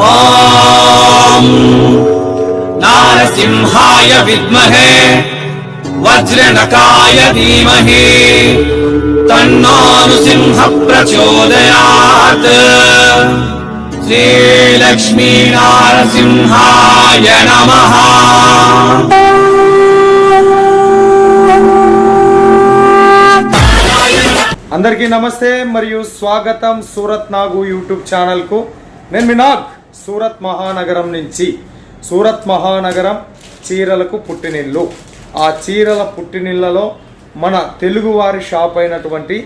ఓం నారసింహాయ విద్మహే వజ్రనకాయ ధీమహి తన్నో నృసింహ ప్రచోదయాత్. శ్రీలక్ష్మీ నారసింహాయ నమః. అందరికీ నమస్తే మరియు స్వాగతం సూరత్ నాగు యూట్యూబ్ ఛానల్కు. నేను మీ నాగ్ సూరత్ మహానగరం నుంచి. సూరత్ మహానగరం చీరలకు పుట్టినిల్లు. ఆ చీరల పుట్టినిళ్లలో మన తెలుగువారి షాప్ అయినటువంటి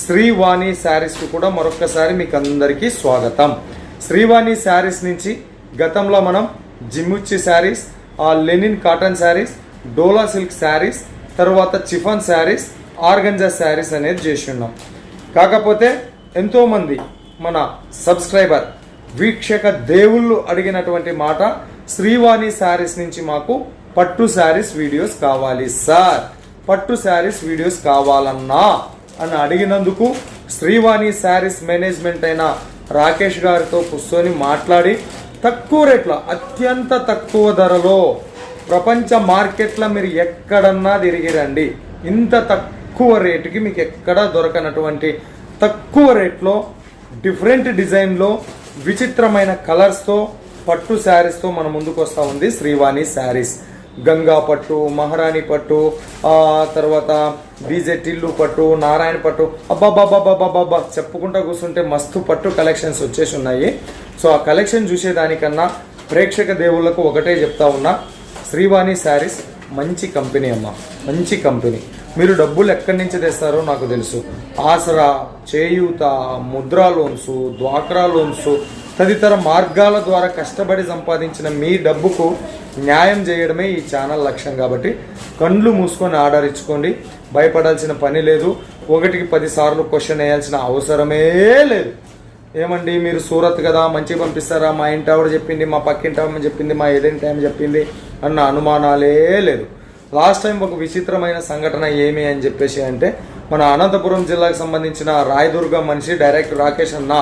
శ్రీవాణి శారీస్కు కూడా మరొక్కసారి మీకు అందరికీ స్వాగతం. శ్రీవాణి శారీస్ నుంచి గతంలో మనం జిమ్ముచ్చి శారీస్, లెనిన్ కాటన్ శారీస్, డోలా సిల్క్ శారీస్, తర్వాత చిఫాన్ శారీస్, ఆర్గంజా శారీస్ అనేది చేసి ఉన్నాం. కాకపోతే ఎంతోమంది మన సబ్స్క్రైబర్ వీక్షక దేవుళ్ళు అడిగినటువంటి మాట, శ్రీవాణి శారీస్ నుంచి మాకు పట్టు శారీస్ వీడియోస్ కావాలి సార్, పట్టు శారీస్ వీడియోస్ కావాలన్నా అని అడిగినందుకు శ్రీవాణి శారీస్ మేనేజ్మెంట్ అయిన రాకేష్ గారితో కూర్చొని మాట్లాడి తక్కువ రేట్లో, అత్యంత తక్కువ ధరలో, ప్రపంచ మార్కెట్లో మీరు ఎక్కడన్నా తిరిగి రండి, ఇంత తక్కువ రేటుకి మీకు ఎక్కడా దొరకనటువంటి తక్కువ రేట్లో డిఫరెంట్ డిజైన్లో విచిత్రమైన కలర్స్తో పట్టు శారీస్తో మన ముందుకు వస్తూ ఉంది శ్రీవాణి శారీస్. గంగా పట్టు, మహారాణి పట్టు, తర్వాత బీజెటిల్లు పట్టు, నారాయణ పట్టు, అబ్బాబ్బాబ్బాబ్బాబ్బా చెప్పుకుంటా కూర్చుంటే మస్తు పట్టు కలెక్షన్స్ వచ్చేసి ఉన్నాయి. సో ఆ కలెక్షన్ చూసేదానికన్నా ప్రేక్షక దేవుళ్లకు ఒకటే చెప్తా ఉన్నా, శ్రీవాణి శారీస్ మంచి కంపెనీ అమ్మ, మంచి కంపెనీ. మీరు డబ్బులు ఎక్కడి నుంచి తెస్తారో నాకు తెలుసు. ఆసరా, చేయూత, ముద్రా లోన్స్, డ్వాక్రా లోన్స్ తదితర మార్గాల ద్వారా కష్టపడి సంపాదించిన మీ డబ్బుకు న్యాయం చేయడమే ఈ ఛానల్ లక్ష్యం. కాబట్టి కండ్లు మూసుకొని ఆర్డర్ ఇచ్చుకోండి, భయపడాల్సిన పని లేదు. 1కి 10 సార్లు క్వశ్చన్ వేయాల్సిన అవసరమే లేదు. ఏమండి మీరు సూరత్ కదా, మంచిగా పంపిస్తారా, మా ఇంటి ఆవిడ చెప్పింది, మా పక్కింటి ఆవిడ చెప్పింది, మా ఏదైనా టైం చెప్పింది అన్న అనుమానాలే లేదు. లాస్ట్ టైం ఒక విచిత్రమైన సంఘటన ఏమి అని చెప్పేసి అంటే, మన అనంతపురం జిల్లాకు సంబంధించిన రాయదుర్గం మనిషి డైరెక్ట్ రాకేష్ అన్న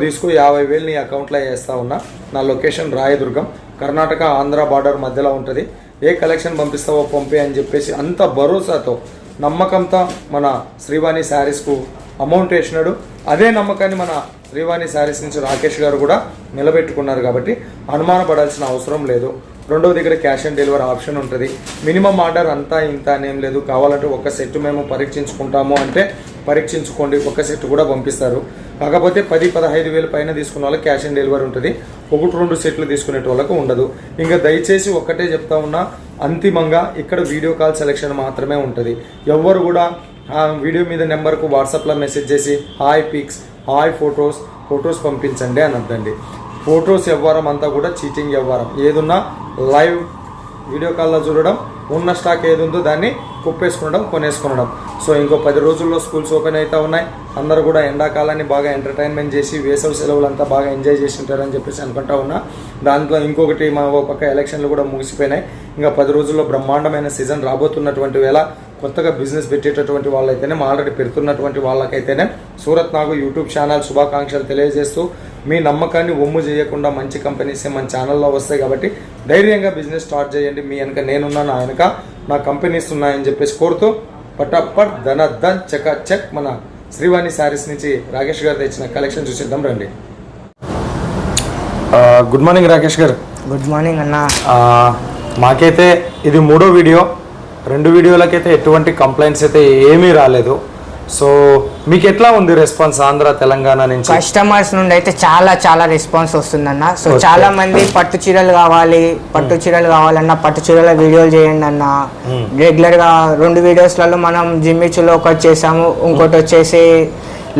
తీసుకు 50,000 నీ అకౌంట్లో వేస్తా ఉన్నా. నా లొకేషన్ రాయదుర్గం, కర్ణాటక ఆంధ్ర బార్డర్ మధ్యలో ఉంటుంది. ఏ కలెక్షన్ పంపిస్తావో పంపే అని చెప్పేసి అంత భరోసాతో, నమ్మకంతో మన శ్రీవాణి శారీస్కు అమౌంట్ వేసినాడు. అదే నమ్మకాన్ని మన శ్రీవాణి శారీస్ నుంచి రాకేష్ గారు కూడా నిలబెట్టుకున్నారు. కాబట్టి అనుమానపడాల్సిన అవసరం లేదు. రెండవది ఇక్కడ క్యాష్ ఆన్ డెలివరీ ఆప్షన్ ఉంటుంది. మినిమం ఆర్డర్ అంతా ఇంత అనేం లేదు. కావాలంటే ఒక సెట్ మేము పరీక్షించుకుంటాము అంటే పరీక్షించుకోండి, ఒక సెట్ కూడా పంపిస్తారు. కాకపోతే 10-15,000 పైన తీసుకున్న వాళ్ళకి క్యాష్ ఆన్ డెలివరీ ఉంటుంది. 1-2 సెట్లు తీసుకునే వాళ్ళకు ఉండదు. ఇంకా దయచేసి ఒక్కటే చెప్తా ఉన్నా, అంతిమంగా ఇక్కడ వీడియో కాల్ సెలెక్షన్ మాత్రమే ఉంటుంది. ఎవ్వరు కూడా వీడియో మీద నెంబర్కు వాట్సాప్లో మెసేజ్ చేసి హాయ్ పిక్స్, హాయ్ ఫొటోస్ పంపించండి అనొద్దండి. ఫొటోస్ వ్యవహారం అంతా కూడా చీటింగ్ వ్యవహారం. ఏదున్నా లైవ్ వీడియో కాల్లో చూడడం, ఉన్న స్టాక్ ఏది ఉందో దాన్ని కుప్పేసుకునడం, కొనేసుకునడం. సో ఇంకో 10 రోజుల్లో స్కూల్స్ ఓపెన్ అవుతూ ఉన్నాయి. అందరూ కూడా ఎండాకాలాన్ని బాగా ఎంటర్టైన్మెంట్ చేసి వేసవి సెలవులంతా బాగా ఎంజాయ్ చేసి ఉంటారని చెప్పేసి అనుకుంటా ఉన్నా. దాంట్లో ఇంకొకటి మా పక్క ఎలక్షన్లు కూడా ముగిసిపోయినాయి. ఇంకా 10 రోజుల్లో బ్రహ్మాండమైన సీజన్ రాబోతున్నటువంటి వేళ కొత్తగా బిజినెస్ పెట్టేటటువంటి వాళ్ళైతేనే, ఆల్రెడీ పెడుతున్నటువంటి వాళ్ళకైతేనే సూరత్ నాగు యూట్యూబ్ ఛానల్ శుభాకాంక్షలు తెలియజేస్తూ, మీ నమ్మకాన్ని ఒమ్ము చేయకుండా మంచి కంపెనీసే మన ఛానల్లో వస్తాయి. కాబట్టి ధైర్యంగా బిజినెస్ స్టార్ట్ చేయండి. మీ వెనక నేనున్నా, నా వెనక నా కంపెనీస్ ఉన్నాయని చెప్పేసి కోరుతూ, పటాపట్ ధన్ చెక్ మన శ్రీవాణి శారీస్ నుంచి రాకేష్ గారు తెచ్చిన కలెక్షన్ చూసిద్దాం రండి. గుడ్ మార్నింగ్ రాకేష్ గారు. గుడ్ మార్నింగ్ అన్న. మాకైతే ఇది 3వ వీడియో. 2 వీడియోలకైతే ఎటువంటి కంప్లైంట్స్ అయితే ఏమీ రాలేదు. సో మీకు ఎట్లా ఉంది రెస్పాన్స్ ఆంధ్ర తెలంగాణ నుంచి? కస్టమర్స్ నుండి అయితే చాలా రెస్పాన్స్ వస్తుందన్న. సో చాలా మంది పట్టు చీరలు కావాలన్నా పట్టు చీరల వీడియోలు చేయండి అన్న. రెగ్యులర్ గా 2 వీడియోస్లలో మనం జిమ్మిచ్చులో ఒకటి చేసాము, ఇంకోటి వచ్చేసి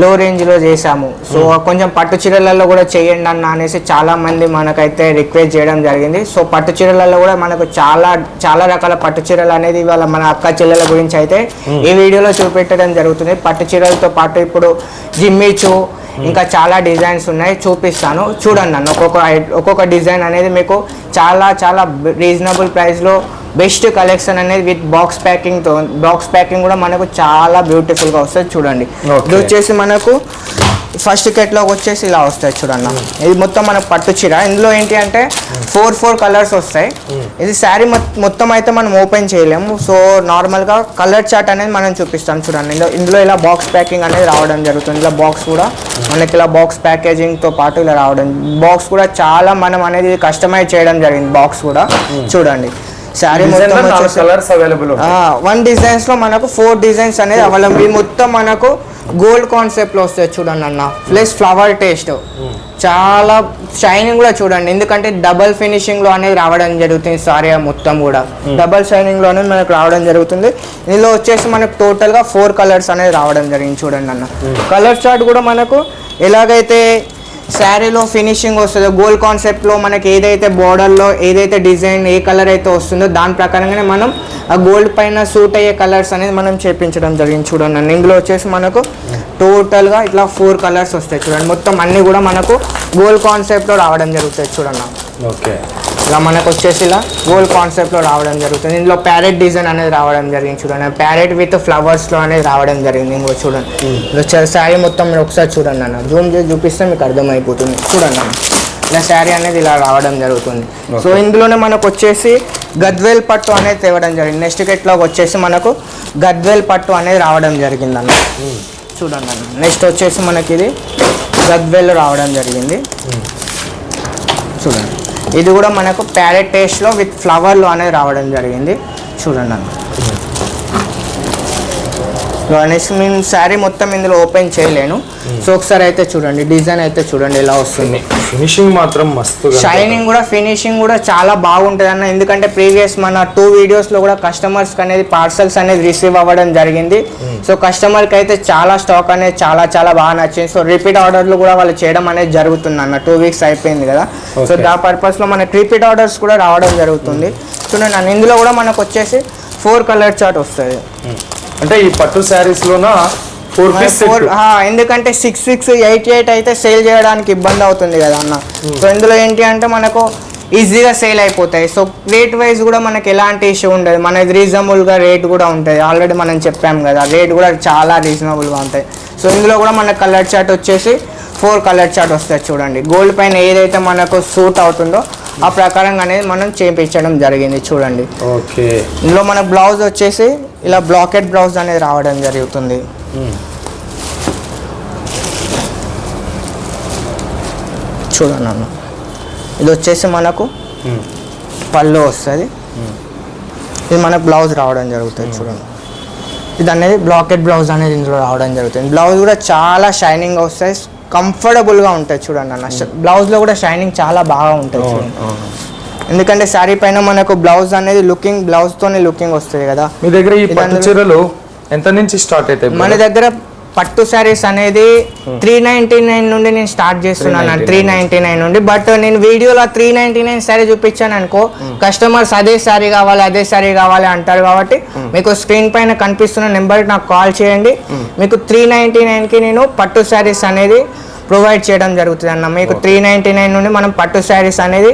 లో రేంజ్లో చేసాము. సో కొంచెం పట్టు చీరలలో కూడా చేయండి అన్న అనేసి చాలా మంది మనకైతే రిక్వెస్ట్ చేయడం జరిగింది. సో పట్టు చీరలలో కూడా మనకు చాలా రకాల పట్టు చీరలు అనేది ఇవాళ మన అక్క చెల్లెల గురించి అయితే ఈ వీడియోలో చూపెట్టడం జరుగుతుంది. పట్టు చీరలతో పాటు ఇప్పుడు జిమ్మిచు ఇంకా చాలా డిజైన్స్ ఉన్నాయి, చూపిస్తాను చూడండి అన్న. ఒక్కొక్క డిజైన్ అనేది మీకు చాలా రీజనబుల్ ప్రైస్లో బెస్ట్ కలెక్షన్ అనేది విత్ బాక్స్ ప్యాకింగ్ కూడా మనకు చాలా బ్యూటిఫుల్గా వస్తుంది చూడండి. ఇది వచ్చేసి మనకు ఫస్ట్ కేటలాగ్ వచ్చేసి ఇలా వస్తాయి చూడన్న. ఇది మొత్తం మనకు పట్టు చీర. ఇందులో ఏంటి అంటే 4 కలర్స్ వస్తాయి. ఇది శారీ మొత్తం అయితే మనం ఓపెన్ చేయలేము. సో నార్మల్గా కలర్ చార్ట్ అనేది మనం చూపిస్తాం చూడండి. ఇందులో ఇలా బాక్స్ ప్యాకింగ్ అనేది రావడం జరుగుతుంది. ఇలా బాక్స్ కూడా మనకి ఇలా బాక్స్ ప్యాకేజింగ్తో పాటు ఇలా రావడం. బాక్స్ కూడా చాలా మనం అనేది కస్టమైజ్ చేయడం జరిగింది. బాక్స్ కూడా చూడండి. శారీ మొత్తం 1 డిజైన్స్ లో మనకు 4 డిజైన్స్ అనేది అవైలబుల్. మొత్తం మనకు గోల్డ్ కాన్సెప్ట్ లో వస్తాయి చూడండి అన్న. ప్లస్ ఫ్లవర్ టేస్ట్ చాలా షైనింగ్ కూడా చూడండి. ఎందుకంటే డబల్ ఫినిషింగ్ లో అనేది రావడం జరుగుతుంది. సారీ మొత్తం కూడా డబల్ షైనింగ్ లో అనేది మనకు రావడం జరుగుతుంది. ఇందులో వచ్చేసి మనకు టోటల్ గా 4 కలర్స్ అనేది రావడం జరిగింది చూడండి అన్న. కలర్ చార్ట్ కూడా మనకు ఎలాగైతే శారీలో ఫినిషింగ్ వస్తుందో గోల్డ్ కాన్సెప్ట్లో మనకి ఏదైతే బోర్డర్లో ఏదైతే డిజైన్ ఏ కలర్ అయితే వస్తుందో దాని ప్రకారంగానే మనం ఆ గోల్డ్ పైన సూట్ అయ్యే కలర్స్ అనేది మనం చేపించడం జరిగింది చూడండి. ఇందులో వచ్చేసి మనకు టోటల్గా ఇట్లా 4 కలర్స్ వస్తాయి చూడండి. మొత్తం అన్నీ కూడా మనకు గోల్డ్ కాన్సెప్ట్లో రావడం జరుగుతుంది చూడండి. ఓకే, ఇలా మనకు వచ్చేసి ఇలా గోల్డ్ కాన్సెప్ట్లో రావడం జరుగుతుంది. ఇందులో ప్యారెట్ డిజైన్ అనేది రావడం జరిగింది చూడండి. ప్యారెట్ విత్ ఫ్లవర్స్లో అనేది రావడం జరిగింది. ఇంకో చూడండి, ఇలా శారీ మొత్తం మీరు ఒకసారి చూడండి అన్న. జూమ్ చేసి చూపిస్తే మీకు అర్థమైపోతుంది చూడండి అన్న. ఇలా శారీ అనేది ఇలా రావడం జరుగుతుంది. సో ఇందులోనే మనకు వచ్చేసి గద్వేల్ పట్టు అనేది తేవడం జరిగింది. నెక్స్ట్ కేటలాగ్ వచ్చేసి మనకు గద్వేల్ పట్టు అనేది రావడం జరిగింది అన్న. చూడండి అన్న. నెక్స్ట్ వచ్చేసి మనకి ఇది గద్వేల్ రావడం జరిగింది చూడండి. ఇది కూడా మనకు ప్యారెట్ టేస్ట్లో విత్ ఫ్లవర్లో అనేది రావడం జరిగింది చూడండి అన్న. నెక్స్ట్ మేము శారీ మొత్తం ఇందులో ఓపెన్ చేయలేను. సో ఒకసారి అయితే చూడండి, డిజైన్ అయితే చూడండి ఎలా వస్తుంది. ఫినిషింగ్ మాత్రం మస్తు, షైనింగ్ కూడా ఫినిషింగ్ కూడా చాలా బాగుంటుంది అన్న. ఎందుకంటే ప్రీవియస్ మన 2 వీడియోస్లో కూడా కస్టమర్స్కి అనేది పార్సల్స్ అనేది రిసీవ్ అవ్వడం జరిగింది. సో కస్టమర్కి అయితే చాలా స్టాక్ అనేది చాలా బాగా నచ్చింది. సో రిపీట్ ఆర్డర్లు కూడా వాళ్ళు చేయడం అనేది జరుగుతుంది అన్న. 2 వీక్స్ అయిపోయింది కదా. సో దా పర్పస్లో మనకి రిపీట్ ఆర్డర్స్ కూడా రావడం జరుగుతుంది చూడండి అన్న. ఇందులో కూడా మనకు వచ్చేసి 4 కలర్ చార్ట్ వస్తుంది. అంటే ఈ పట్టు శారీస్ లోన 4 ఎందుకంటే 6 8 అయితే సేల్ చేయడానికి ఇబ్బంది అవుతుంది కదా అన్న. సో ఇందులో ఏంటి అంటే మనకు ఈజీగా సేల్ అయిపోతాయి. సో రేట్ వైజ్ కూడా మనకి ఎలాంటి ఇష్యూ ఉండదు. మనది రీజనబుల్గా రేట్ కూడా ఉంటుంది. ఆల్రెడీ మనం చెప్పాం కదా, రేట్ కూడా చాలా రీజనబుల్గా ఉంటాయి. సో ఇందులో కూడా మన కలర్ చార్ట్ వచ్చేసి 4 కలర్ చార్ట్ వస్తాయి చూడండి. గోల్డ్ పైన ఏదైతే మనకు సూట్ అవుతుందో ఆ ప్రకారంగా అనేది మనం చేయించడం జరిగింది చూడండి. ఓకే, ఇందులో మన బ్లౌజ్ వచ్చేసి ఇలా బ్లాకెట్ బ్లౌజ్ అనేది రావడం జరుగుతుంది. చూడండి అన్న. ఇది వచ్చేసి మనకు పళ్ళు వస్తుంది. ఇది మనకు బ్లౌజ్ రావడం జరుగుతుంది చూడండి. ఇది అనేది బ్లాకెట్ బ్లౌజ్ అనేది ఇందులో రావడం జరుగుతుంది. బ్లౌజ్ కూడా చాలా షైనింగ్ వస్తాయి, కంఫర్టబుల్గా ఉంటాయి చూడండి అన్న. బ్లౌజ్లో కూడా షైనింగ్ చాలా బాగా ఉంటుంది చూడండి. ఎందుకంటే శారీ పైన మనకు బ్లౌజ్ అనేది బ్లౌజ్తోనే లుకింగ్ వస్తుంది కదా. మీ దగ్గర ఈ పట్టు చీరలు ఎంత నుంచి స్టార్ట్ అవుతాయి? మన దగ్గర పట్టు శారీస్ అనేది 399 నుండి నేను స్టార్ట్ చేస్తున్నాను. 399 నుండి. బట్ నేను వీడియోలో 399 శారీ చూపించాను అనుకో, కస్టమర్స్ అదే శారీ కావాలి అంటారు. కాబట్టి మీకు స్క్రీన్ పైన కనిపిస్తున్న నెంబర్కి నాకు కాల్ చేయండి. మీకు 399కి నేను పట్టు శారీస్ అనేది ప్రొవైడ్ చేయడం జరుగుతుంది అన్న. మీకు 399 నుండి మనం పట్టు శారీస్ అనేది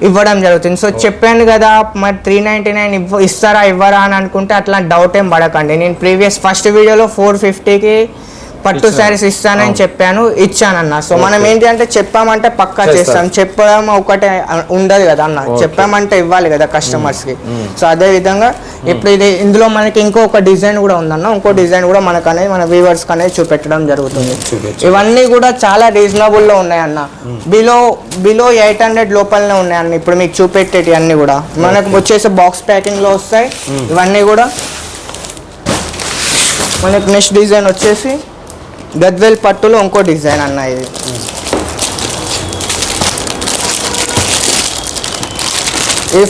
ఇవ్వడం జరుగుతుంది. సో చెప్పాను కదా, మరి 399 ఇస్తారా ఇవ్వరా అని అనుకుంటే అట్లా డౌట్ ఏం పడకండి. నేను ప్రీవియస్ ఫస్ట్ వీడియోలో 450కి పట్టు శారీస్ ఇస్తానని చెప్పాను, ఇచ్చానన్న. సో మనం ఏంటి అంటే చెప్పామంటే పక్కా చేస్తాం. చెప్పడం ఒకటే ఉండదు కదా అన్న, చెప్పామంటే ఇవ్వాలి కదా కస్టమర్స్కి. సో అదే విధంగా ఇప్పుడు ఇందులో మనకి ఇంకొక డిజైన్ కూడా ఉందన్న. ఇంకో డిజైన్ కూడా మనకు అనేది మన వ్యూవర్స్కి అనేది చూపెట్టడం జరుగుతుంది. ఇవన్నీ కూడా చాలా రీజనబుల్లో ఉన్నాయన్న. బిలో 800 లోపలనే ఉన్నాయన్న. ఇప్పుడు మీకు చూపెట్టేటి అన్ని కూడా మనకు వచ్చేసి బాక్స్ ప్యాకింగ్లో వస్తాయి. ఇవన్నీ కూడా మనకు నెక్స్ట్ డిజైన్ వచ్చేసి గద్వేల్ పట్టులో ఇంకో డిజైన్ అన్న. ఇది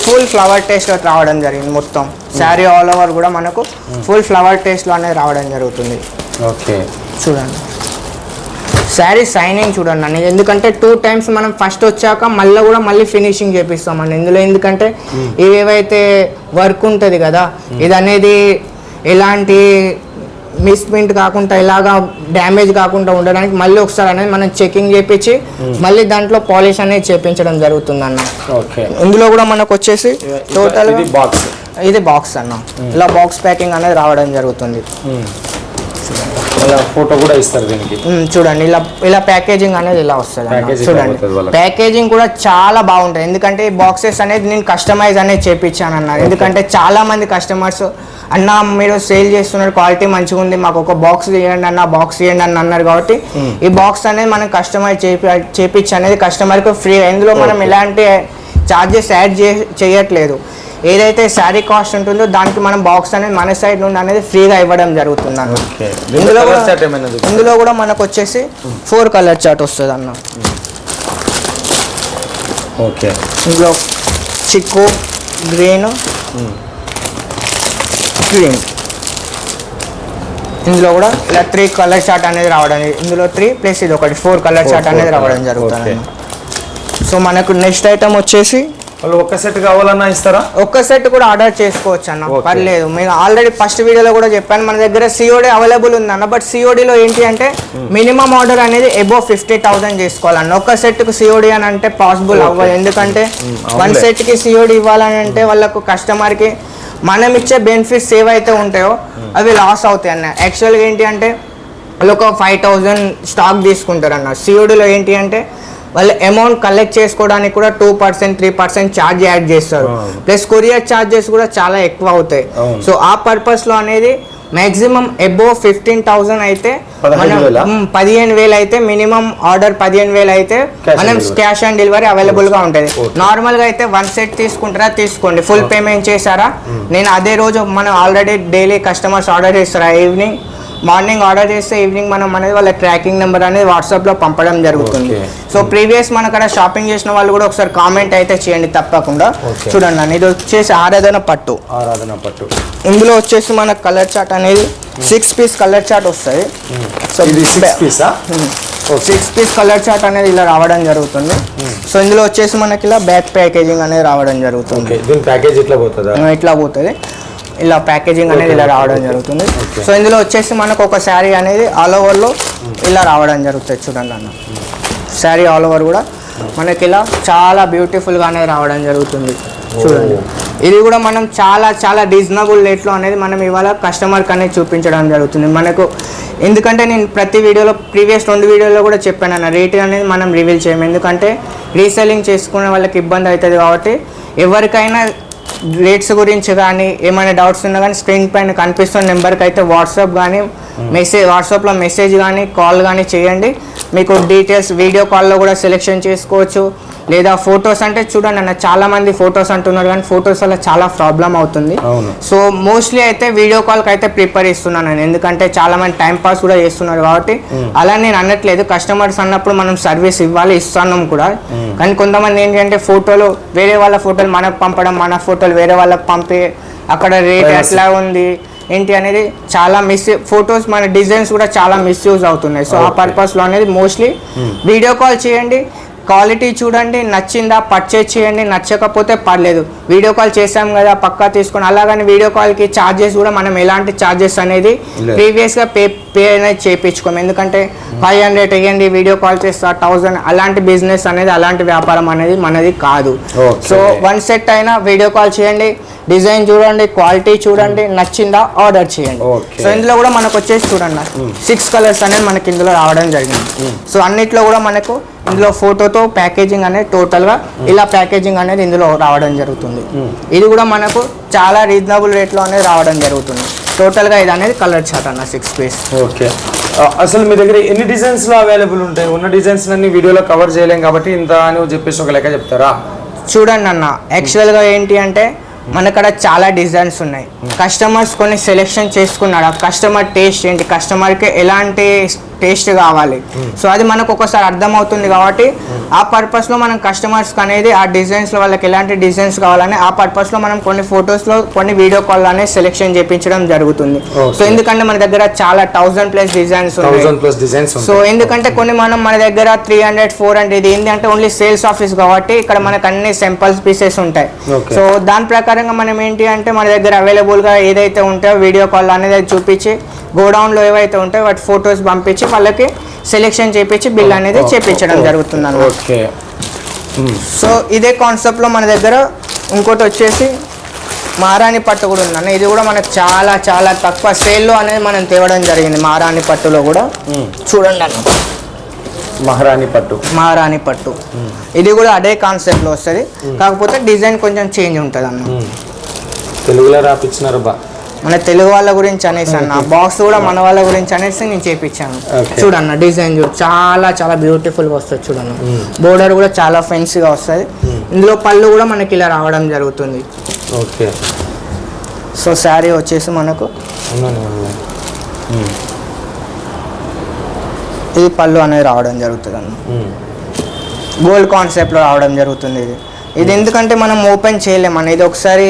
ఫుల్ ఫ్లవర్ టేస్ట్లో రావడం జరిగింది. మొత్తం శారీ ఆల్ ఓవర్ కూడా మనకు ఫుల్ ఫ్లవర్ టేస్ట్లో అనేది రావడం జరుగుతుంది. ఓకే, చూడండి శారీ షైనింగ్ చూడండి అన్న. ఎందుకంటే 2 టైమ్స్ మనం ఫస్ట్ వచ్చాక మళ్ళీ ఫినిషింగ్ చేపిస్తామండి ఇందులో. ఎందుకంటే ఏవైతే వర్క్ ఉంటుంది కదా, ఇది అనేది ఎలాంటి మిస్ప్రింట్ కాకుండా ఇలాగా డ్యామేజ్ కాకుండా ఉండడానికి మళ్ళీ ఒకసారి అనేది మనం చెకింగ్ చేపించి మళ్ళీ దాంట్లో పాలిష్ అనేది చేపించడం జరుగుతుంది అన్న. ఇందులో కూడా మనకు వచ్చేసి టోటల్ ఇది బాక్స్ అన్న, ఇలా బాక్స్ ప్యాకింగ్ అనేది రావడం జరుగుతుంది. ఫోటో కూడా ఇస్తారు దీనికి. చూడండి ఇలా ప్యాకేజింగ్ అనేది ఇలా వస్తుంది. చూడండి ప్యాకేజింగ్ కూడా చాలా బాగుంటుంది. ఎందుకంటే ఈ బాక్సెస్ అనేది నేను కస్టమైజ్ అనేది చేపించాను అన్న. ఎందుకంటే చాలా మంది కస్టమర్స్ అన్న మీరు సేల్ చేస్తున్నారు, క్వాలిటీ మంచిగా ఉంది, మాకు ఒక బాక్స్ ఇవ్వండి అన్న, బాక్స్ ఇవ్వండి అని అన్నారు. కాబట్టి ఈ బాక్స్ అనేది మనం కస్టమైజ్ చేపించి అనేది కస్టమర్కి ఫ్రీ. ఇందులో మనం ఎలాంటి చార్జెస్ యాడ్ చేయట్లేదు. ఏదైతే శారీ కాస్ట్ ఉంటుందో దానికి మనం బాక్స్ అనేది మన సైడ్ నుండి అనేది ఫ్రీగా ఇవ్వడం జరుగుతుంది అన్న. ఇందులో కూడా మనకు వచ్చేసి 4 కలర్ చార్ట్ వస్తుంది అన్న. ఓకే, ఇందులో చిక్కు, గ్రీన్, గ్రీన్, ఇందులో కూడా ఇలా 3 కలర్ చార్ట్ అనేది రావడం. ఇందులో 3 ప్లస్ ఇది ఒకటి 4 కలర్ చార్ట్ అనేది రావడం జరుగుతుంది అన్న. సో మనకు నెక్స్ట్ ఐటమ్ వచ్చేసి ఒక్క సెట్ కావాలన్నా ఇస్తారా? ఒక్క సెట్ కూడా ఆర్డర్ చేసుకోవచ్చు అన్న, పర్లేదు. మేము ఆల్రెడీ ఫస్ట్ వీడియోలో కూడా చెప్పాను, మన దగ్గర సిఓడి అవైలబుల్ ఉందన్న. బట్ సిఓడిలో ఏంటి అంటే మినిమం ఆర్డర్ అనేది అబోవ్ 50,000 చేసుకోవాలన్న. ఒక్క సెట్కి సిఓడి అని అంటే పాసిబుల్ అవ్వదు. ఎందుకంటే 1 సెట్కి సిఓడి ఇవ్వాలని అంటే వాళ్ళకు కస్టమర్కి మనం ఇచ్చే బెనిఫిట్స్ ఏవైతే ఉంటాయో అవి లాస్ అవుతాయి అన్న. యాక్చువల్గా ఏంటి అంటే వాళ్ళు ఒక 5,000 స్టాక్ తీసుకుంటారు అన్న. సిఓడిలో ఏంటి అంటే వాళ్ళు అమౌంట్ కలెక్ట్ చేసుకోవడానికి కూడా 2%, 3% ఛార్జ్ యాడ్ చేస్తారు. ప్లస్ కొరియర్ ఛార్జెస్ కూడా చాలా ఎక్కువ అవుతాయి. సో ఆ పర్పస్లో అనేది మ్యాక్సిమం అబోవ్ 15,000 అయితే మనం 15,000 అయితే మినిమం ఆర్డర్ 15,000 అయితే మనం క్యాష్ ఆన్ డెలివరీ అవైలబుల్గా ఉంటుంది. నార్మల్గా అయితే 1 సెట్ తీసుకుంటారా తీసుకోండి, ఫుల్ పేమెంట్ చేశారా నేను అదే రోజు మనం ఆల్రెడీ డైలీ కస్టమర్స్ ఆర్డర్ చేస్తారా, మార్నింగ్ ఆర్డర్ చేస్తే ఈవినింగ్ మనం అనేది వాళ్ళ ట్రాకింగ్ నెంబర్ అనేది వాట్సాప్లో పంపడం జరుగుతుంది. సో ప్రీవియస్ మన అక్కడ షాపింగ్ చేసిన వాళ్ళు కూడా ఒకసారి కామెంట్ అయితే చేయండి తప్పకుండా. చూడండి అన్న, ఇది వచ్చేసి ఆరాధన పట్టు. ఇందులో వచ్చేసి మన కలర్ చార్ట్ అనేది 6 పీస్ కలర్ చార్ట్ వస్తుంది. సో 6 పీస్ కలర్ చార్ట్ అనేది ఇలా రావడం జరుగుతుంది. సో ఇందులో వచ్చేసి మనకి ఇలా బ్యాక్ ప్యాకేజింగ్ అనేది రావడం జరుగుతుంది. ఇట్లా పోతుంది, ఇలా ప్యాకేజింగ్ అనేది ఇలా రావడం జరుగుతుంది. సో ఇందులో వచ్చేసి మనకు ఒక శారీ అనేది ఆల్ ఓవర్లో ఇలా రావడం జరుగుతుంది. చూడండి అన్న, శారీ ఆల్ ఓవర్ కూడా మనకి ఇలా చాలా బ్యూటిఫుల్గా అనేది రావడం జరుగుతుంది. చూడండి ఇది కూడా మనం చాలా రీజనబుల్ రేట్లో అనేది మనం ఇవాళ కస్టమర్కి అనేది చూపించడం జరుగుతుంది మనకు. ఎందుకంటే నేను ప్రతి వీడియోలో ప్రీవియస్ 2 వీడియోలో కూడా చెప్పాను అన్న, రేట్ అనేది మనం రివీల్ చేయము. ఎందుకంటే రీసెల్లింగ్ చేసుకునే వాళ్ళకి ఇబ్బంది అవుతుంది. కాబట్టి ఎవరికైనా రేట్స్ గురించి కానీ ఏమైనా డౌట్స్ ఉన్నా కానీ స్క్రీన్ పైన కనిపిస్తున్న నెంబర్కి అయితే వాట్సాప్లో మెసేజ్ కానీ కాల్ కానీ చేయండి. మీకు డీటెయిల్స్ వీడియో కాల్లో కూడా సెలెక్షన్ చేసుకోవచ్చు. లేదా ఫొటోస్ అంటే చూడండి అన్న, చాలా మంది ఫొటోస్ అంటున్నారు కానీ ఫొటోస్ వల్ల చాలా ప్రాబ్లం అవుతుంది. సో మోస్ట్లీ అయితే వీడియో కాల్కి అయితే ప్రిపేర్ ఇస్తున్నాను నేను. ఎందుకంటే చాలా మంది టైం పాస్ కూడా చేస్తున్నారు. కాబట్టి అలా నేను అనట్లేదు, కస్టమర్స్ అన్నప్పుడు మనం సర్వీస్ ఇవ్వాలి, ఇస్తున్నాం కూడా. కానీ కొంతమంది ఏంటంటే ఫోటోలు వేరే వాళ్ళ ఫోటోలు మనకు పంపడం, మన ఫోటోలు వేరే వాళ్ళకి పంపి అక్కడ రేట్ ఎట్లా ఉంది ఏంటి అనేది చాలా ఫొటోస్ మన డిజైన్స్ కూడా చాలా మిస్యూజ్ అవుతున్నాయి. సో ఆ పర్పస్లో అనేది మోస్ట్లీ వీడియో కాల్ చేయండి, క్వాలిటీ చూడండి, నచ్చిందా పర్చేజ్ చేయండి, నచ్చకపోతే పర్లేదు, వీడియో కాల్ చేసాం కదా పక్కా తీసుకొని. అలాగని వీడియో కాల్కి ఛార్జెస్ కూడా మనం ఎలాంటి ఛార్జెస్ అనేది ప్రీవియస్గా పే అనేది చేయించుకోము. ఎందుకంటే 500 వేయండి వీడియో కాల్ చేస్తా 1000 అలాంటి బిజినెస్ అనేది, అలాంటి వ్యాపారం అనేది మనది కాదు. సో 1 సెట్ అయినా వీడియో కాల్ చేయండి, డిజైన్ చూడండి, క్వాలిటీ చూడండి, నచ్చిందా ఆర్డర్ చేయండి. సో ఇందులో కూడా మనకు వచ్చేసి చూడండి 6 కలర్స్ అనేది మనకి ఇందులో రావడం జరిగింది. సో అన్నిట్లో కూడా మనకు ఇందులో ఫోటోతో ప్యాకేజింగ్ అనేది టోటల్గా ఇలా ప్యాకేజింగ్ అనేది ఇందులో రావడం జరుగుతుంది. ఇది కూడా మనకు చాలా రీజనబుల్ రేట్లో అనేది రావడం జరుగుతుంది. టోటల్గా ఇది అనేది కలర్ చార్ట్ అన్న 6 పీస్. ఓకే, అసలు మీ దగ్గర ఎన్ని డిజైన్స్లో అవైలబుల్ ఉంటాయి? ఉన్న డిజైన్స్ అన్ని వీడియోలో కవర్ చేయలేం కాబట్టి ఇంత అని చెప్పేసి ఒక లెక్క చెప్తారా? చూడండి అన్న, యాక్చువల్గా ఏంటి అంటే మనకడ చాలా డిజైన్స్ ఉన్నాయి. కస్టమర్స్ కొన్ని సెలెక్షన్ చేసుకున్నాడు. ఆ కస్టమర్ టేస్ట్ ఏంటి, కస్టమర్కి ఎలాంటి టేస్ట్ కావాలి, సో అది మనకు ఒకసారి అర్థమవుతుంది. కాబట్టి ఆ పర్పస్లో మనం కస్టమర్స్కి అనేది ఆ డిజైన్స్లో వాళ్ళకి ఎలాంటి డిజైన్స్ కావాలని ఆ పర్పస్లో మనం కొన్ని ఫొటోస్లో కొన్ని వీడియో కాల్ అనేది సెలెక్షన్ చేయించడం జరుగుతుంది. సో ఎందుకంటే మన దగ్గర చాలా 1000+ డిజైన్స్ ఉన్నాయి. సో ఎందుకంటే కొన్ని మనం మన దగ్గర 300, 400 ఇది ఏంటి అంటే ఓన్లీ సేల్స్ ఆఫీస్ కాబట్టి ఇక్కడ మనకు అన్ని సింపుల్స్ పీసెస్ ఉంటాయి. సో దాని ప్రకారంగా మనం ఏంటి అంటే మన దగ్గర అవైలబుల్గా ఏదైతే ఉంటాయో వీడియో కాల్ అనేది చూపించి గోడౌన్లో ఏవైతే ఉంటాయో వాటి ఫొటోస్ పంపించి వాళ్ళకి సెలెక్షన్ చేయించి బిల్ అనేది చేయించడం జరుగుతుంది అన్నమాట. సో ఇదే కాన్సెప్ట్లో మన దగ్గర ఇంకోటి వచ్చేసి మహారాణి పట్టు కూడా ఉందన్న. ఇది కూడా మనకు చాలా చాలా తక్కువ సేల్లో అనేది మనం తేవడం జరిగింది. మహారాణి పట్టులో కూడా చూడండి అన్న, మహారాణి పట్టు. మహారాణి పట్టు ఇది కూడా అదే కాన్సెప్ట్లో వస్తుంది, కాకపోతే డిజైన్ కొంచెం చేంజ్ ఉంటుంది అన్న. తెలుగులో రాపించినారు బా, మన తెలుగు వాళ్ళ గురించి అనేసి అన్న. బాక్స్ కూడా మన వాళ్ళ గురించి అనేసి నేను చేపించాను. చూడన్న డిజైన్ చూడు, చాలా చాలా బ్యూటిఫుల్గా వస్తుంది చూడన్న. బోర్డర్ కూడా చాలా ఫెన్సీగా వస్తుంది. ఇందులో పళ్ళు కూడా మనకి ఇలా రావడం జరుగుతుంది. ఓకే. సో శారీ వచ్చేసి మనకు ఇది పళ్ళు అనేది రావడం జరుగుతుంది అన్న. గోల్డ్ కాన్సెప్ట్లో రావడం జరుగుతుంది. ఇది ఎందుకంటే మనం ఓపెన్ చేయలేము అన్న. ఇది ఒకసారి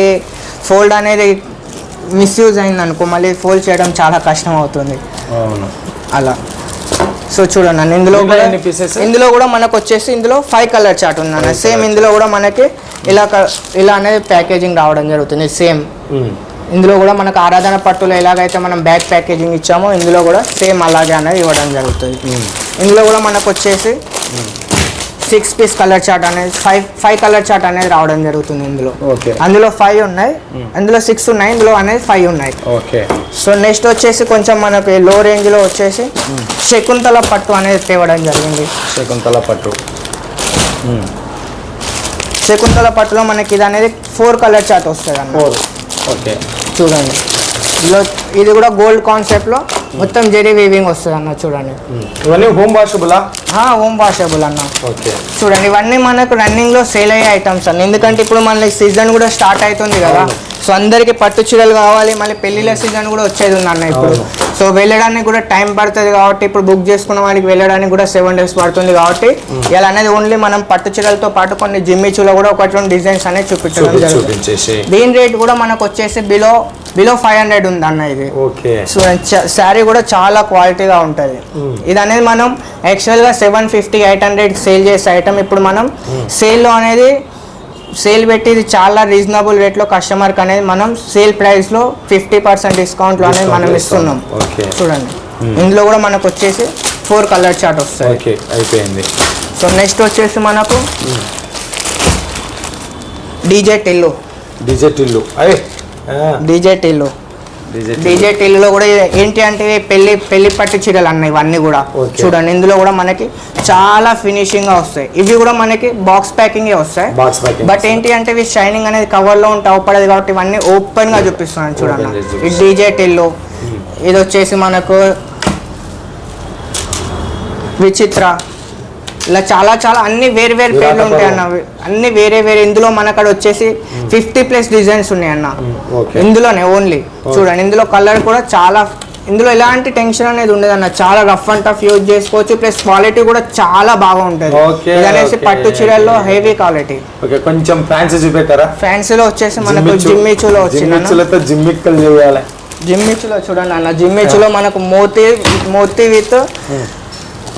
ఫోల్డ్ అనేది మిస్యూజ్ అయింది అనుకో, మళ్ళీ ఫోల్డ్ చేయడం చాలా కష్టం అవుతుంది అలా. సో చూడండి అన్న, ఇందులో కూడా మనకు వచ్చేసి ఇందులో 5 కలర్ చార్ట్ ఉంది అన్న. సేమ్ ఇందులో కూడా మనకి ఇలా అనేది ప్యాకేజింగ్ రావడం జరుగుతుంది. సేమ్ ఇందులో కూడా మనకు ఆరాధన పట్టులో ఎలాగైతే మనం బ్యాక్ ప్యాకేజింగ్ ఇచ్చామో ఇందులో కూడా సేమ్ అలాగే అనేది ఇవ్వడం జరుగుతుంది. ఇందులో కూడా మనకు వచ్చేసి 6 పీస్ కలర్ చార్ట్ అనేది 5 కలర్ చార్ట్ అనేది రావడం జరుగుతుంది. ఇందులో అందులో 5 ఉన్నాయి, అందులో 6 ఉన్నాయి, ఇందులో అనేది 5 ఉన్నాయి. సో నెక్స్ట్ వచ్చేసి కొంచెం మనకి లో రేంజ్ లో వచ్చేసి శకుంతల పట్టు అనేది తేవడం జరిగింది. శకుంతల పట్టు. శకుంతల పట్టులో మనకి ఇది అనేది 4 కలర్ చార్ట్ వస్తుంది అన్న. చూడండి ఇది కూడా గోల్డ్ కాన్సెప్ట్ లో మొత్తం జెరీ వీవింగ్ వస్తుంది అన్న. చూడండి ఇవన్నీ హోమ్ వాషబుల్. హోమ్ వాషబుల్ అన్న. చూడండి ఇవన్నీ మనకు రన్నింగ్ లో సేల్ అయ్యే ఐటమ్స్ అన్న. ఎందుకంటే ఇప్పుడు మన సీజన్ కూడా స్టార్ట్ అవుతుంది కదా, సో అందరికి పట్టు చీరలు కావాలి, మళ్ళీ పెళ్లిళ్ళ సీజన్ కూడా వచ్చేది ఉంది అన్న ఇప్పుడు. సో వెళ్ళడానికి కూడా టైం పడుతుంది కాబట్టి ఇప్పుడు బుక్ చేసుకున్న వాడికి వెళ్ళడానికి కూడా 7 days పడుతుంది కాబట్టి ఇలా అనేది ఓన్లీ మనం పట్టు చీరలతో పాటు కొన్ని జిమ్మిచూలో కూడా ఒక 2 డిజైన్స్ అనేది చూపించడం జరుగుతుంది. దీని రేట్ కూడా మనకు వచ్చేసి బిలో 500 ఉంది అన్న. ఇది సో శారీ కూడా చాలా క్వాలిటీగా ఉంటుంది. ఇది అనేది మనం యాక్చువల్గా 750-800 సేల్ చేసే ఐటమ్ ఇప్పుడు మనం సేల్లో అనేది సేల్ పెట్టి ఇది చాలా రీజనబుల్ రేట్లో కస్టమర్కి అనేది మనం సేల్ ప్రైస్లో 50% డిస్కౌంట్లో అనేది మనం ఇస్తున్నాం. చూడండి ఇందులో కూడా మనకు వచ్చేసి 4 కలర్ చార్ట్ వస్తాయి. అయిపోయింది. సో నెక్స్ట్ వచ్చేసి మనకు డీజే టిల్లులో కూడా ఏంటి అంటే పెళ్లి పట్టు చీరలు అన్న. ఇవన్నీ కూడా చూడండి ఇందులో కూడా మనకి చాలా ఫినిషింగ్ గా వస్తాయి. ఇవి కూడా మనకి బాక్స్ ప్యాకింగ్ వస్తాయి. బట్ ఏంటి అంటే ఇవి షైనింగ్ అనేది కవర్ లో ఉంటే అవపడదు కాబట్టి ఇవన్నీ ఓపెన్ గా చూపిస్తున్నాను చూడండి. ఇది డీజే టిల్లు. ఇది వచ్చేసి మనకు విచిత్ర. ఇలా చాలా చాలా అన్ని వేరు పేర్లు ఉంటాయి అన్న. అన్ని వేరే ఇందులో మన అక్కడ వచ్చేసి 50+ డిజైన్స్ ఉన్నాయి అన్న ఇందులోనే ఓన్లీ. చూడండి ఇందులో కలర్ కూడా చాలా, ఇందులో ఎలాంటి టెన్షన్ అనేది ఉండదు అన్న. చాలా రఫ్ అండ్ టఫ్ యూజ్ చేసుకోవచ్చు, ప్లస్ క్వాలిటీ కూడా చాలా బాగా ఉంటుంది. ఇది అనేసి పట్టు చీరల్లో హెవీ క్వాలిటీ. కొంచెం ఫ్యాన్సీ చూపెట్టారా? ఫ్యాన్సీలో వచ్చేసి మనకు జిమ్మిచూలో వచ్చింది. జిమ్మిచూలో చూడండి అన్న. జిమ్మిచూలో మనకు మోతీ with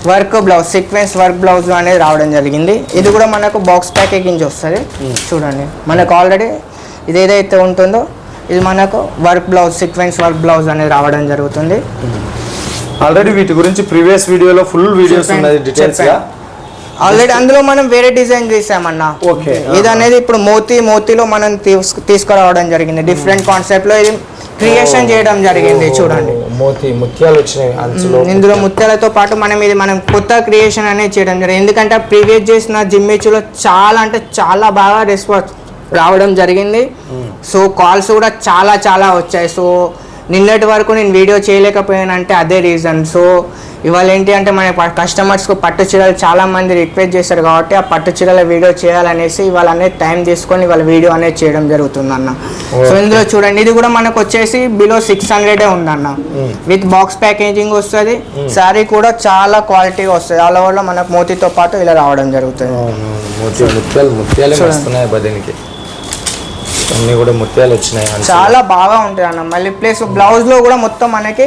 work blouse, sequence work blouse అనేది రావడం జరిగింది. ఇది కూడా మనకు బాక్స్ ప్యాకేజింగ్ వస్తుంది. చూడండి మనకు ఆల్రెడీ ఇది ఏదైతే ఉంటుందో ఇది మనకు work blouse, sequence work blouse అనేది రావడం జరుగుతుంది. ఆల్రెడీ వీటి గురించి ప్రీవియస్ వీడియోలో ఫుల్ వీడియోస్ ఉన్నాయి డీటెయిల్స్ గా. ఆల్రెడీ అందులో మనం వేరే డిజైన్ చేసామన్నా. ఇది అనేది ఇప్పుడు మోతీలో మనం తీసుకురావడం జరిగింది. డిఫరెంట్ కాన్సెప్ట్ లో ఇది క్రియేషన్ చేయడం జరిగింది. చూడండి ముత్యాలు వచ్చినాయి ఇందులో. ముత్యాలతో పాటు మనం కొత్త క్రియేషన్ అనేది చేయడం జరిగింది. ఎందుకంటే ప్రీవియస్ చేసిన జిమ్మిచూలో చాలా అంటే చాలా బాగా రెస్పాన్స్ రావడం జరిగింది. సో కాల్స్ కూడా చాలా చాలా వచ్చాయి. సో నిన్నటి వరకు నేను వీడియో చేయలేకపోయానంటే అదే రీజన్. సో ఇవాళ ఏంటి అంటే మన కస్టమర్స్కు పట్టు చీరలు చాలా మంది రిక్వెస్ట్ చేశారు కాబట్టి ఆ పట్టు చీరల వీడియో చేయాలనేసి ఇవాళ అనేది టైం తీసుకొని ఇవాళ వీడియో అనేది చేయడం జరుగుతుంది అన్న. సో ఇందులో చూడండి ఇది కూడా మనకు వచ్చేసి బిలో 600 ఉందన్న. విత్ బాక్స్ ప్యాకేజింగ్ వస్తుంది. శారీ కూడా చాలా క్వాలిటీగా వస్తుంది. ఆల్ ఓవర్లో మనకు మోతీతో పాటు ఇలా రావడం జరుగుతుంది. అన్ని కూడా ముత్యాలు వచ్చినాయి, చాలా బాగా ఉంటాయి అన్న. మళ్ళీ ప్లస్ బ్లౌజ్ లో కూడా మొత్తం మనకి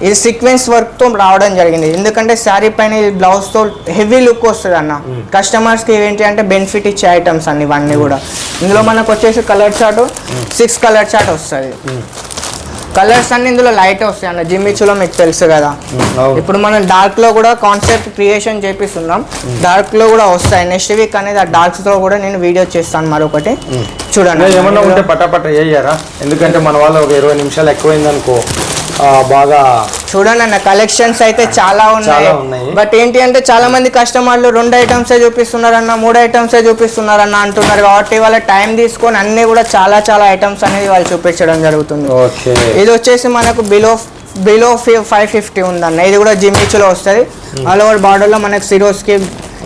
ఇది సీక్వెన్స్ వర్క్ తో రావడం జరిగింది. ఎందుకంటే శారీ పైన బ్లౌజ్ తో హెవీ లుక్ వస్తుంది అన్న. కస్టమర్స్ కి ఏంటి అంటే బెనిఫిట్ ఇచ్చే ఐటమ్స్ అన్ని ఇవన్నీ కూడా. ఇందులో మనకు వచ్చేసి కలర్ చార్ట్ 6 కలర్ చార్ట్ వస్తుంది. కలర్స్ అన్ని ఇందులో లైట్ వస్తాయి అన్న. జిమ్మిచూలో మీకు తెలుసు కదా. ఇప్పుడు మనం డార్క్ లో కూడా కాన్సెప్ట్ క్రియేషన్ చేపిస్తున్నాం. డార్క్ లో కూడా వస్తాయి. నెక్స్ట్ వీక్ అనేది ఆ డార్క్స్ తో కూడా నేను వీడియో చేస్తాను మరొకటి. చూడండి ఏమన్నా ఉంటే పటాపట వేయరా, ఎందుకంటే మన వాళ్ళు ఒక 20 నిమిషాలు ఎక్కువైంది అనుకో బాగా. చూడండి అన్న కలెక్షన్స్ అయితే చాలా ఉన్నాయి. బట్ ఏంటి అంటే చాలా మంది కస్టమర్లు 2 ఐటమ్సే చూపిస్తున్నారన్న, 3 ఐటమ్సే చూపిస్తున్నారన్న అంటున్నారు. కాబట్టి వాళ్ళ టైం తీసుకొని అన్ని కూడా చాలా ఐటమ్స్ అనేది వాళ్ళు చూపించడం జరుగుతుంది. ఇది వచ్చేసి మనకు బిలో 550 ఉందన్న. ఇది కూడా జిమ్మిచ్లో వస్తుంది. ఆల్ ఓవర్ బార్డర్ లో మనకు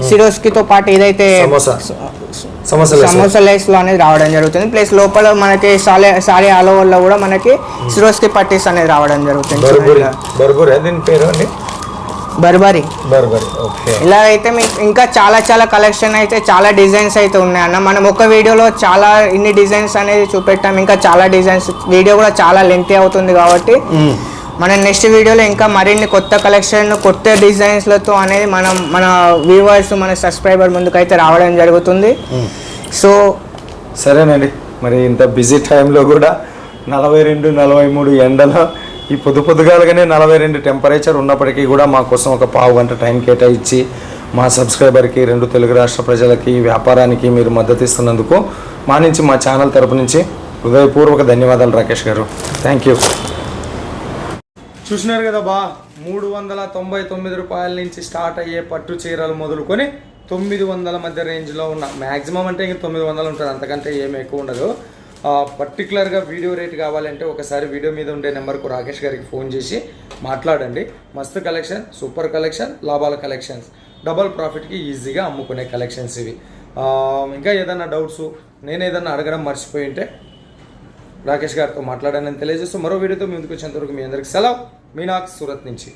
సిరోస్కితో పాటు ఇదైతే సమోసా లైస్ లో అనేది రావడం జరుగుతుంది. ప్లస్ లోపల మనకి సారీ ఆల్ ఓవర్ లో కూడా మనకి సిరోస్కి పట్టీస్ అనేది రావడం జరుగుతుంది. బర్బరీ ఇలా అయితే మీకు ఇంకా చాలా కలెక్షన్ అయితే చాలా డిజైన్స్ అయితే ఉన్నాయన్న. మనం ఒక వీడియోలో చాలా ఇన్ని డిజైన్స్ అనేది చూపెట్టాం. ఇంకా చాలా డిజైన్స్, వీడియో కూడా చాలా లెంతీ అవుతుంది కాబట్టి మనం నెక్స్ట్ వీడియోలో ఇంకా మరిన్ని కొత్త కలెక్షన్ కొత్త డిజైన్స్లతో అనేది మన వ్యూవర్స్ మన సబ్స్క్రైబర్ ముందుకైతే రావడం జరుగుతుంది. సో సరేనండి, మరి ఇంత బిజీ టైంలో కూడా 42-43 ఎండలో ఈ పొద్దుగాలుగానే 42 టెంపరేచర్ ఉన్నప్పటికీ కూడా మా కోసం ఒక పావు గంట టైం కేటాయించి మా సబ్స్క్రైబర్కి 2 తెలుగు రాష్ట్ర ప్రజలకి వ్యాపారానికి మీరు మద్దతు ఇస్తున్నందుకు మా నుంచి మా ఛానల్ తరపు నుంచి హృదయపూర్వక ధన్యవాదాలు రాకేష్ గారు. Thank you. చూసినారు కదా బా, 399 రూపాయల నుంచి స్టార్ట్ అయ్యే పట్టు చీరలు మొదలుకొని 900 మధ్య రేంజ్లో ఉన్న మ్యాక్సిమం అంటే ఇంక 900 ఉంటుంది, అంతకంటే ఏమి ఎక్కువ ఉండదు. పర్టికులర్గా వీడియో రేట్ కావాలంటే ఒకసారి వీడియో మీద ఉండే నెంబర్కు రాకేష్ గారికి ఫోన్ చేసి మాట్లాడండి. మస్తు కలెక్షన్, సూపర్ కలెక్షన్, లాభాల కలెక్షన్స్, డబల్ ప్రాఫిట్కి ఈజీగా అమ్ముకునే కలెక్షన్స్ ఇవి. ఇంకా ఏదైనా డౌట్స్, నేను ఏదైనా అడగడం మర్చిపోయి ఉంటే రాకేష్ గారితో మాట్లాడానని తెలియజేస్తూ మరో వీడియోతో మీ ముందుకు వచ్చేంతవరకు మీ అందరికి సెలవు. మీనాక్, సూరత్ నుంచి.